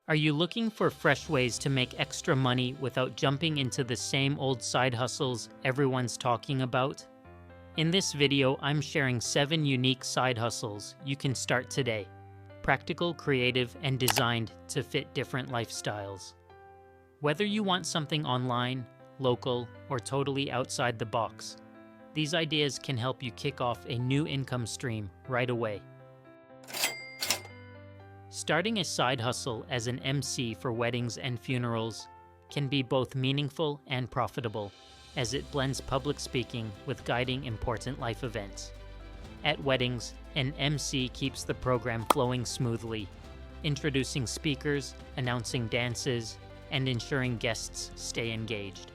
Are you looking for fresh ways to make extra money without jumping into the same old side hustles everyone's talking about? In this video, I'm sharing 7 unique side hustles you can start today. Practical, creative, and designed to fit different lifestyles. Whether you want something online, local, or totally outside the box, these ideas can help you kick off a new income stream right away. Starting a side hustle as an MC for weddings and funerals can be both meaningful and profitable, as it blends public speaking with guiding important life events. At weddings, an MC keeps the program flowing smoothly, introducing speakers, announcing dances, and ensuring guests stay engaged.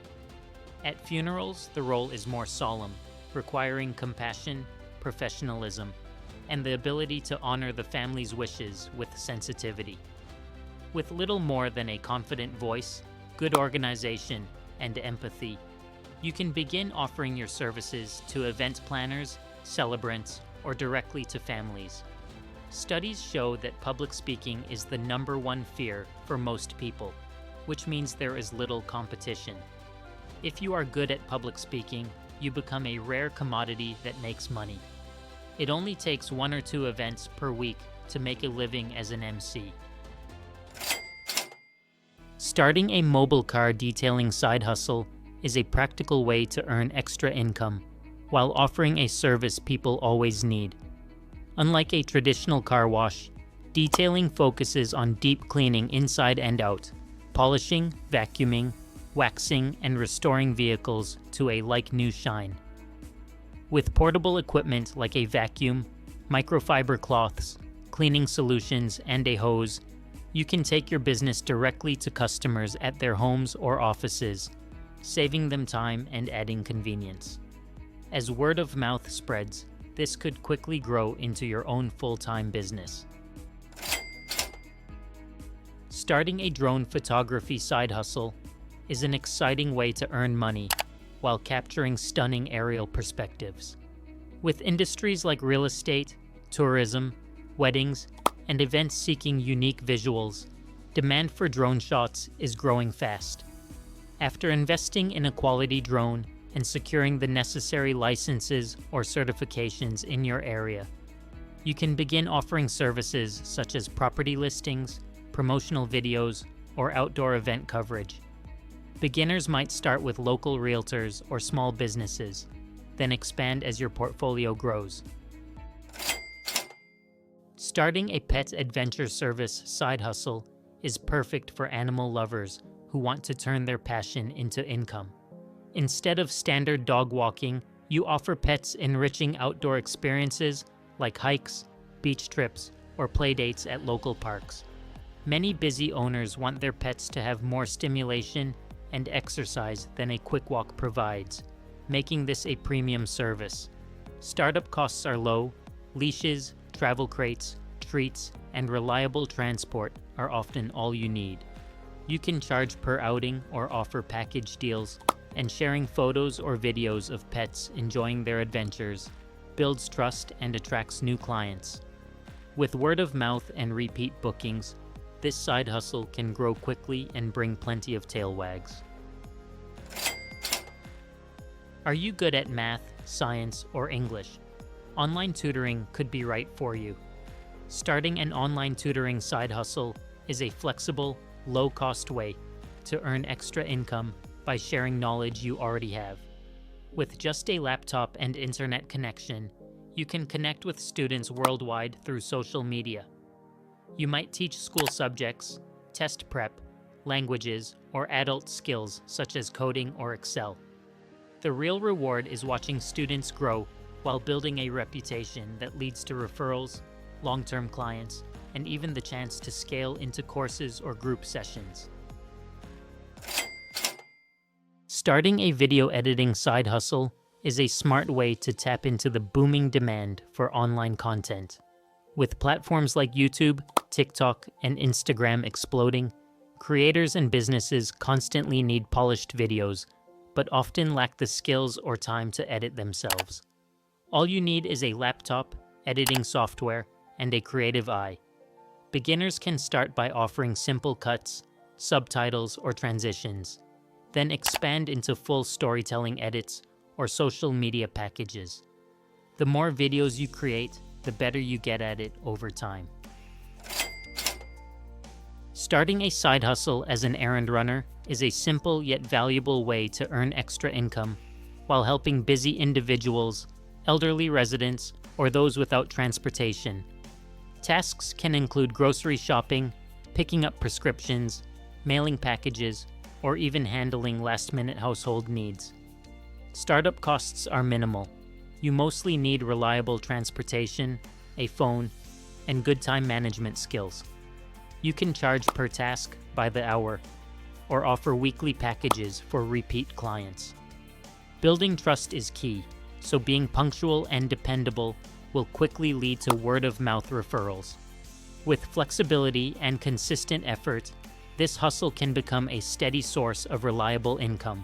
At funerals, the role is more solemn, requiring compassion, professionalism, and the ability to honor the family's wishes with sensitivity. With little more than a confident voice, good organization, and empathy, you can begin offering your services to event planners, celebrants, or directly to families. Studies show that public speaking is the #1 fear for most people, which means there is little competition. If you are good at public speaking, you become a rare commodity that makes money. It only takes 1 or 2 events per week to make a living as an MC. Starting a mobile car detailing side hustle is a practical way to earn extra income while offering a service people always need. Unlike a traditional car wash, detailing focuses on deep cleaning inside and out, polishing, vacuuming, waxing, and restoring vehicles to a like-new shine. With portable equipment like a vacuum, microfiber cloths, cleaning solutions, and a hose, you can take your business directly to customers at their homes or offices, saving them time and adding convenience. As word of mouth spreads, this could quickly grow into your own full-time business. Starting a drone photography side hustle is an exciting way to earn money while capturing stunning aerial perspectives. With industries like real estate, tourism, weddings, and events seeking unique visuals, demand for drone shots is growing fast. After investing in a quality drone and securing the necessary licenses or certifications in your area, you can begin offering services such as property listings, promotional videos, or outdoor event coverage. Beginners might start with local realtors or small businesses, then expand as your portfolio grows. Starting a pet adventure service side hustle is perfect for animal lovers who want to turn their passion into income. Instead of standard dog walking, you offer pets enriching outdoor experiences like hikes, beach trips, or playdates at local parks. Many busy owners want their pets to have more stimulation and exercise than a quick walk provides, making this a premium service. Startup costs are low, leashes, travel crates, treats, and reliable transport are often all you need. You can charge per outing or offer package deals, and sharing photos or videos of pets enjoying their adventures builds trust and attracts new clients. With word of mouth and repeat bookings, this side hustle can grow quickly and bring plenty of tail wags. Are you good at math, science, or English? Online tutoring could be right for you. Starting an online tutoring side hustle is a flexible, low-cost way to earn extra income by sharing knowledge you already have. With just a laptop and internet connection, you can connect with students worldwide through social media. You might teach school subjects, test prep, languages, or adult skills such as coding or Excel. The real reward is watching students grow while building a reputation that leads to referrals, long-term clients, and even the chance to scale into courses or group sessions. Starting a video editing side hustle is a smart way to tap into the booming demand for online content. With platforms like YouTube, TikTok, and Instagram exploding, creators and businesses constantly need polished videos, but often lack the skills or time to edit themselves. All you need is a laptop, editing software, and a creative eye. Beginners can start by offering simple cuts, subtitles, or transitions, then expand into full storytelling edits or social media packages. The more videos you create, the better you get at it over time. Starting a side hustle as an errand runner is a simple yet valuable way to earn extra income while helping busy individuals, elderly residents, or those without transportation. Tasks can include grocery shopping, picking up prescriptions, mailing packages, or even handling last-minute household needs. Startup costs are minimal. You mostly need reliable transportation, a phone, and good time management skills. You can charge per task by the hour, or offer weekly packages for repeat clients. Building trust is key, so being punctual and dependable will quickly lead to word-of-mouth referrals. With flexibility and consistent effort, this hustle can become a steady source of reliable income.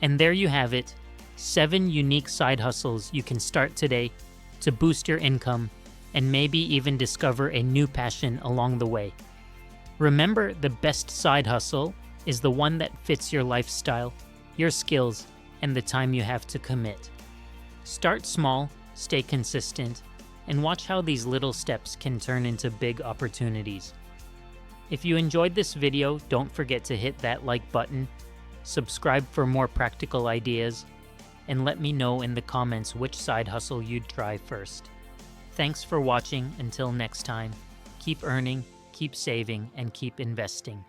And there you have it, 7 unique side hustles you can start today to boost your income and maybe even discover a new passion along the way. Remember, the best side hustle is the one that fits your lifestyle, your skills, and the time you have to commit. Start small, stay consistent, and watch how these little steps can turn into big opportunities. If you enjoyed this video, don't forget to hit that like button, subscribe for more practical ideas, and let me know in the comments which side hustle you'd try first. Thanks for watching. Until next time, keep earning, keep saving, and keep investing.